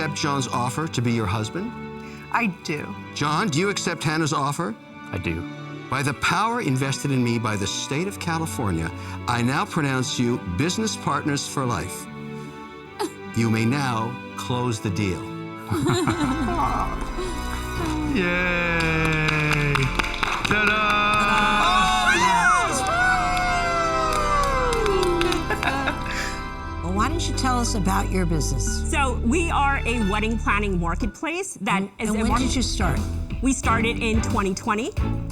accept John's offer to be your husband? I do. John, do you accept Hannah's offer? I do. By the power invested in me by the state of California, I now pronounce you business partners for life. You may now close the deal. Yay! Ta-da! Well, why don't you tell us about your business? So we are a wedding planning marketplace that is. And when did you start? We started in 2020.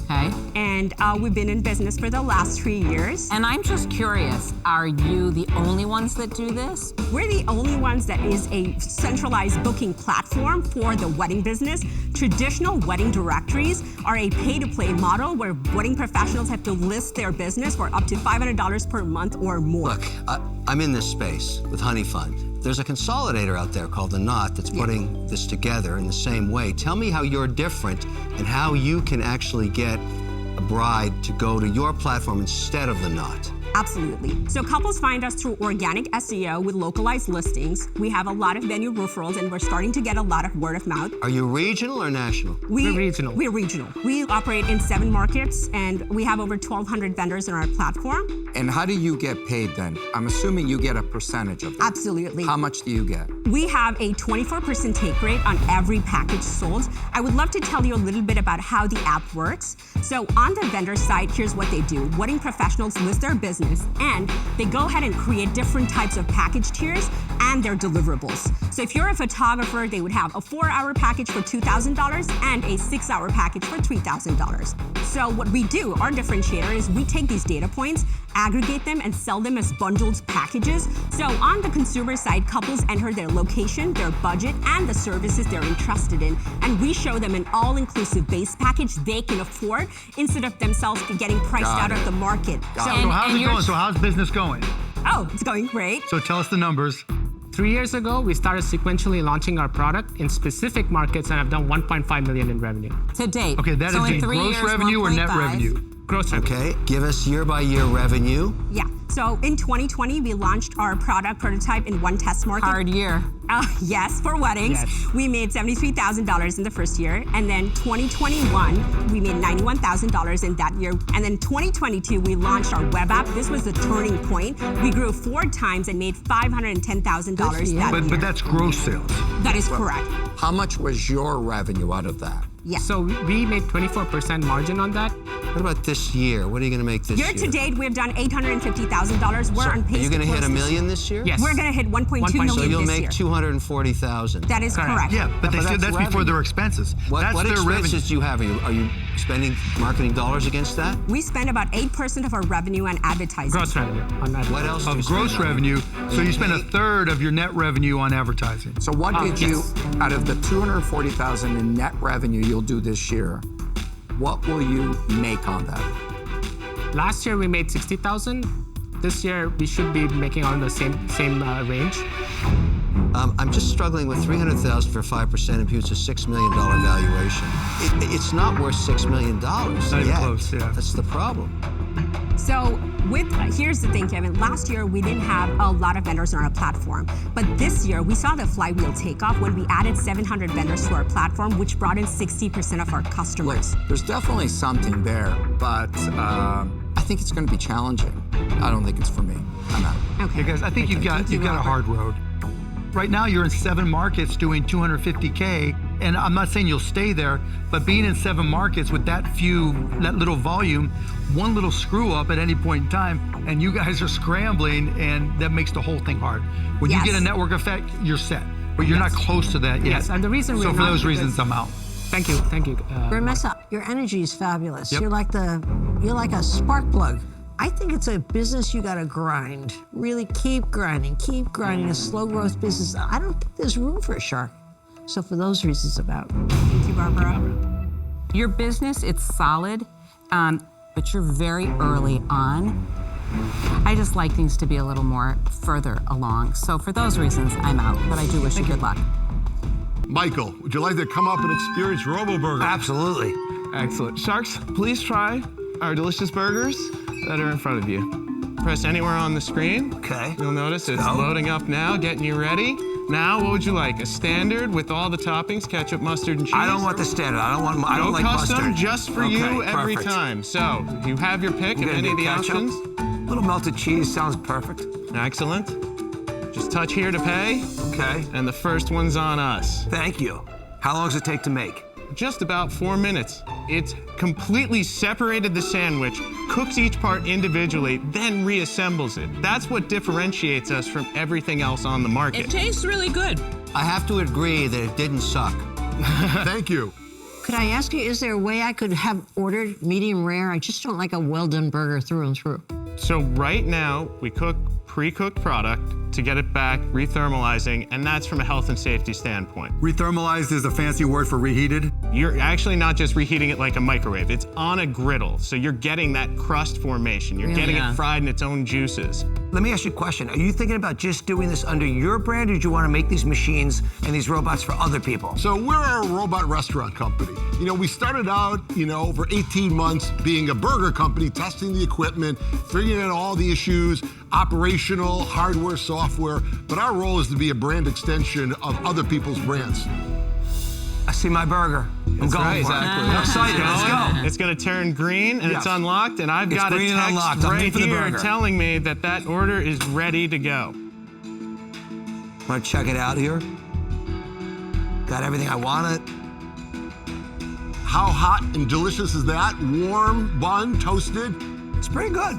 Okay. And we've been in business for the last 3 years. And I'm just curious, are you the only ones that do this? We're the only ones that is a centralized booking platform for the wedding business. Traditional wedding directories are a pay-to-play model where wedding professionals have to list their business for up to $500 per month or more. Look, I'm in this space with Honey Fund. There's a consolidator out there called The Knot that's putting this together in the same way. Tell me how you're different and how you can actually get a bride to go to your platform instead of The Knot. Absolutely. So couples find us through organic SEO with localized listings. We have a lot of venue referrals, and we're starting to get a lot of word of mouth. Are you regional or national? We're regional. We're regional. We operate in 7 markets, and we have over 1,200 vendors on our platform. And how do you get paid then? I'm assuming you get a percentage of it. Absolutely. How much do you get? We have a 24% take rate on every package sold. I would love to tell you a little bit about how the app works. So on the vendor side, here's what they do. Wedding professionals list their business, and they go ahead and create different types of package tiers and their deliverables. So if you're a photographer, they would have a 4-hour package for $2,000 and a 6-hour package for $3,000. So what we do, our differentiator, is we take these data points, aggregate them, and sell them as bundled packages. So on the consumer side, couples enter their location, their budget, and the services they're interested in, and we show them an all-inclusive base package they can afford instead of themselves getting priced out of the market. So how's it going? So how's business going? Oh, it's going great. So tell us the numbers. 3 years ago, we started sequentially launching our product in specific markets and have done 1.5 million in revenue. To date. Okay, that so is in in 3 gross years, revenue or net 1.5. revenue? Gross revenue. Okay, give us year-by-year revenue. Yeah. So in 2020, we launched our product prototype in 1 test market. Hard year. Yes, for weddings. Yes. We made $73,000 in the first year. And then 2021, we made $91,000 in that year. And then 2022, we launched our web app. This was the turning point. We grew 4 times and made $510,000 that year. But that's gross sales. That is correct. How much was your revenue out of that? Yeah. So we made 24% margin on that. What about this year? What are you going to make this year? Year to date, we've done $850,000. We're on pace. Are you going to hit close $1 million this year? Yes. We're going to hit 1.2 million So you'll this make year. 240,000. That is correct. Yeah, but that's before their expenses. That's What their revenue. expenses do you have? Are you spending marketing dollars against that? We spend about 8% of our revenue on advertising. Gross revenue on that. What else do you Of spend gross on it? revenue, so you spend 1/3 of your net revenue on advertising. So what did you, yes. out of the 240,000 in net revenue you'll do this year, what will you make on that? Last year we made 60,000. This year we should be making on the same range. I'm just struggling with 300,000 for 5% imputes a $6 million valuation. It's not worth $6 million Not even yet. close, yeah. That's the problem. So here's the thing, Kevin. Last year, we didn't have a lot of vendors on our platform. But this year, we saw the flywheel take off when we added 700 vendors to our platform, which brought in 60% of our customers. Look, there's definitely something there, but I think it's going to be challenging. I don't think it's for me. I'm out. Okay. Yeah, guys, I think you've got a hard road. Right now, you're in 7 markets doing 250K, and I'm not saying you'll stay there, but being in 7 markets with that little volume, one little screw up at any point in time, and you guys are scrambling, and that makes the whole thing hard. When you get a network effect, you're set, but you're not close to that yet. Yes, and the reason so for those reasons, I'm out. Thank you. Remessa, your energy is fabulous. Yep. You're like a spark plug. I think it's a business you gotta grind. Really keep grinding, a slow growth business. I don't think there's room for a shark. So for those reasons, I'm out. Thank you, Barbara. Your business, it's solid, but you're very early on. I just like things to be a little more further along. So for those reasons, I'm out, but I do wish you good luck. Michael, would you like to come up and experience RoboBurger? Absolutely. Excellent. Sharks, please try our delicious burgers that are in front of you. Press anywhere on the screen. Okay. You'll notice it's loading up now, getting you ready. Now, what would you like? A standard with all the toppings, ketchup, mustard, and cheese? I don't want the standard. I don't No like custom, mustard. just for you every perfect. time. So, you have your pick of any of the ketchup. options. A little melted cheese sounds perfect. Excellent. Just touch here to pay. Okay. And the first one's on us. Thank you. How long does it take to make? Just about 4 minutes. It's completely separated the sandwich, cooks each part individually, then reassembles it. That's what differentiates us from everything else on the market. It tastes really good. I have to agree that it didn't suck. Thank you. Could I ask you, is there a way I could have ordered medium rare? I just don't like a well-done burger through and through. So right now, we cook pre-cooked product to get it back, rethermalizing, and that's from a health and safety standpoint. Rethermalized is a fancy word for reheated. You're actually not just reheating it like a microwave, it's on a griddle, so you're getting that crust formation. You're getting it fried in its own juices. Let me ask you a question. Are you thinking about just doing this under your brand, or do you want to make these machines and these robots for other people? So we're a robot restaurant company. You know, we started out, over 18 months being a burger company, testing the equipment, figuring out all the issues, operational, hardware, software, but our role is to be a brand extension of other people's brands. I see my burger. I'm going for it. I'm excited. Let's go. It's gonna turn green and it's unlocked, and I've got a green and text unlocked. I'm right in for the here burger. telling me that that order is ready to go. Want to check it out here? Got everything I wanted. How hot and delicious is that? Warm, bun, toasted. It's pretty good.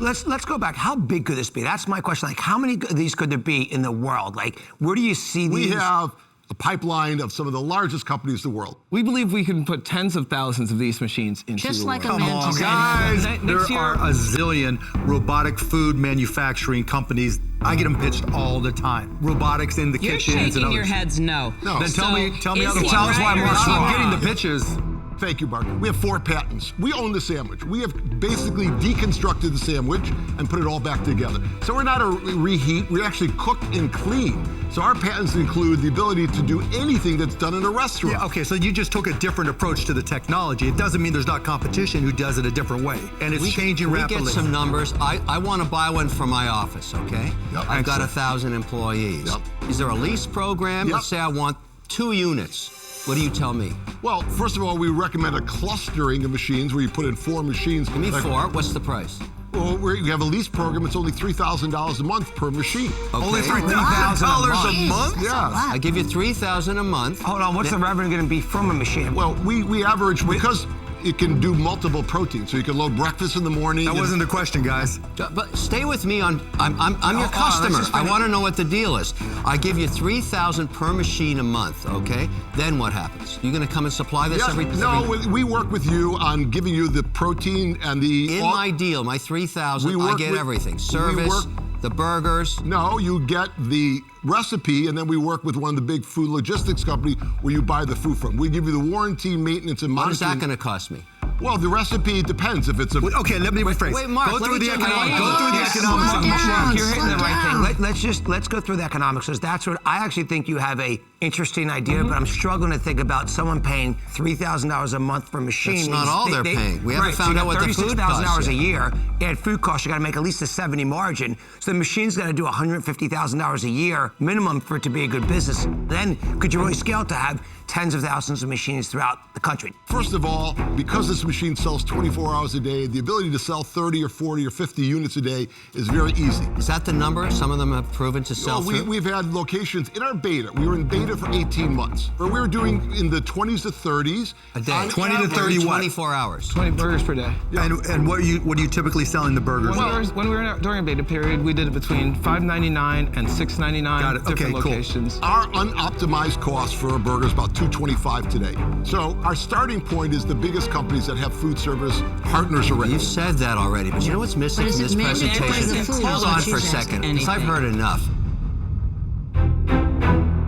Let's go back. How big could this be? That's my question. Like, how many of these could there be in the world? Like, where do you see these? We have a pipeline of some of the largest companies in the world. We believe we can put tens of thousands of these machines into Just the like a world. man to say. Guys, there Next year- are a zillion robotic food manufacturing companies. I get them pitched all the time. Robotics in the You're kitchens and shaking others. your heads no. No. Then tell me is other he ones. Tell us why right more or strong. I'm wrong? getting the pitches. Thank you, Bart. We have 4 patents. We own the sandwich. We have basically deconstructed the sandwich and put it all back together. So we're not a reheat, we actually cook and clean. So our patents include the ability to do anything that's done in a restaurant. Yeah, okay, so you just took a different approach to the technology. It doesn't mean there's not competition who does it a different way. And it's changing rapidly. We get some numbers. I want to buy one for my office, okay? Yep. I've got 1,000 employees. Yep. Is there a lease program? Yep. Let's say I want 2 units. What do you tell me? Well, first of all, we recommend a clustering of machines where you put in 4 machines. Give me 4. What's the price? Well, we have a lease program. It's only $3,000 a month per machine. Okay. Only $3,000 a month? Yeah. I give you $3,000 a month. Hold on, what's the revenue going to be from a machine? Well, we average, because it can do multiple proteins. So you can load breakfast in the morning. That wasn't the question, guys. But stay with me on. I'm your customer. I want to know what the deal is. I give you $3,000 per machine a month. Okay. Then what happens? You going to come and supply this every? No, we work with you on giving you the protein and the. In my deal, my $3,000, I get everything. Service, the burgers. No, you get the recipe, and then we work with one of the big food logistics company where you buy the food from. We give you the warranty, maintenance, and What is monitoring. that going to cost me? Well, the recipe depends. If it's a Okay, let me rephrase. Wait, Mark, go let through me the take a economics. look. Go through the economics of the machine. You're hitting the right thing. Let's go through the economics, because that's what I actually think you have a interesting idea, but I'm struggling to think about someone paying $3,000 a month for a machine. That's not all they're paying. We haven't so found you out what got the food $36,000 costs a yet. year. Add food costs, you got to make at least a 70 margin. So the machine's got to do $150,000 a year minimum for it to be a good business. Then could you really scale to have tens of thousands of machines throughout the country? First of all, because this machine sells 24 hours a day, the ability to sell 30 or 40 or 50 units a day is very easy. Is that the number? Some of them have proven to sell through. We've had locations in our beta. We were in beta for 18 months, where we were doing in the 20s to 30s. A day. On 20 to average, 30 what? 24 hours. 20 burgers per day. And what are you typically selling the burgers? When we were during a beta period, we did it between $5.99 and $6.99. Got it. Different Okay, cool. locations. Our unoptimized cost for a burger is about $2.25 today. So our starting point is the biggest companies that have food service partners already. You've said that already, but you know what's missing But is from it this mandated by presentation? the food? Hold Is on what for a she's second, asking. because I've heard enough.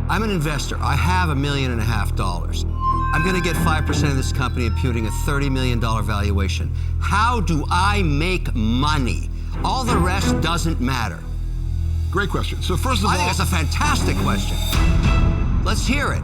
I'm an investor. I have $1.5 million. I'm going to get 5% of this company, imputing a $30 million valuation. How do I make money? All the rest doesn't matter. Great question. So first of all, I think it's a fantastic question. Let's hear it.